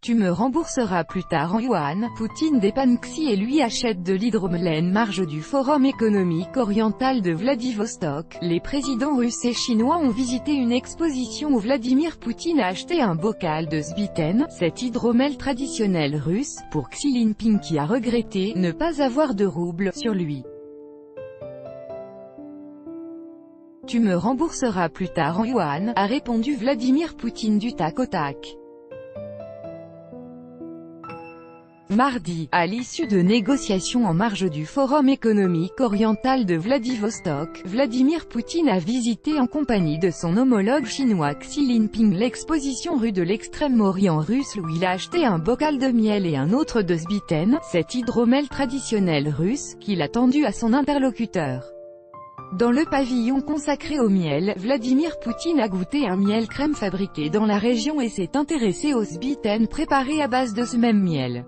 Tu me rembourseras plus tard en yuan. Poutine dépanne Xi et lui achète de l'hydromel. Marge du Forum économique oriental de Vladivostok. Les présidents russes et chinois ont visité une exposition où Vladimir Poutine a acheté un bocal de sbiten, cet hydromel traditionnel russe, pour Xi Jinping qui a regretté ne pas avoir de rouble sur lui. Tu me rembourseras plus tard en yuan, a répondu Vladimir Poutine du tac au tac. Mardi, à l'issue de négociations en marge du Forum économique oriental de Vladivostok, Vladimir Poutine a visité en compagnie de son homologue chinois Xi Jinping l'exposition rue de l'Extrême-Orient russe où il a acheté un bocal de miel et un autre de sbiten, cet hydromel traditionnel russe, qu'il a tendu à son interlocuteur. Dans le pavillon consacré au miel, Vladimir Poutine a goûté un miel crème fabriqué dans la région et s'est intéressé aux sbiten préparés à base de ce même miel.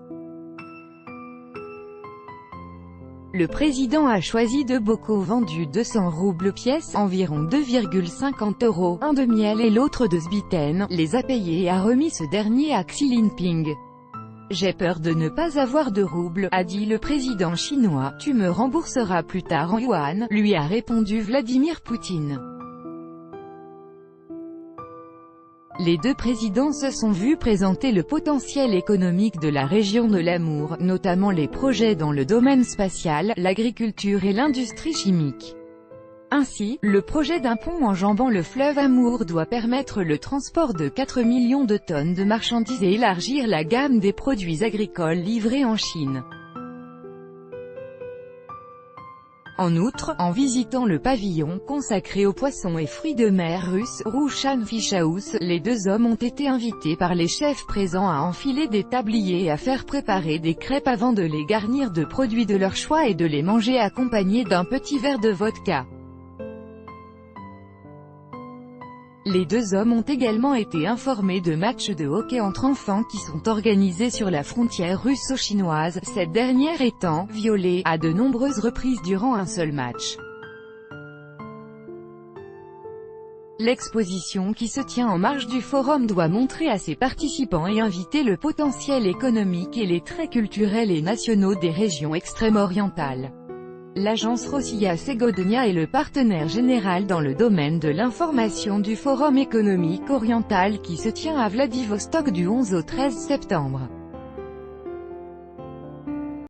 Le président a choisi deux bocaux vendus 200 roubles pièce, environ 2,50 €, un de miel et l'autre de sbiten, les a payés et a remis ce dernier à Xi Jinping. J'ai peur de ne pas avoir de roubles, a dit le président chinois. Tu me rembourseras plus tard en yuan, lui a répondu Vladimir Poutine. Les deux présidents se sont vus présenter le potentiel économique de la région de l'Amour, notamment les projets dans le domaine spatial, l'agriculture et l'industrie chimique. Ainsi, le projet d'un pont enjambant le fleuve Amour doit permettre le transport de 4 millions de tonnes de marchandises et élargir la gamme des produits agricoles livrés en Chine. En outre, en visitant le pavillon consacré aux poissons et fruits de mer russes, Rushan Fish House, les deux hommes ont été invités par les chefs présents à enfiler des tabliers et à faire préparer des crêpes avant de les garnir de produits de leur choix et de les manger accompagnés d'un petit verre de vodka. Les deux hommes ont également été informés de matchs de hockey entre enfants qui sont organisés sur la frontière russo-chinoise, cette dernière étant violée à de nombreuses reprises durant un seul match. L'exposition qui se tient en marge du forum doit montrer à ses participants et inviter le potentiel économique et les traits culturels et nationaux des régions extrême-orientales. L'agence Rossiya Segodnia est le partenaire général dans le domaine de l'information du Forum économique oriental qui se tient à Vladivostok du 11 au 13 septembre.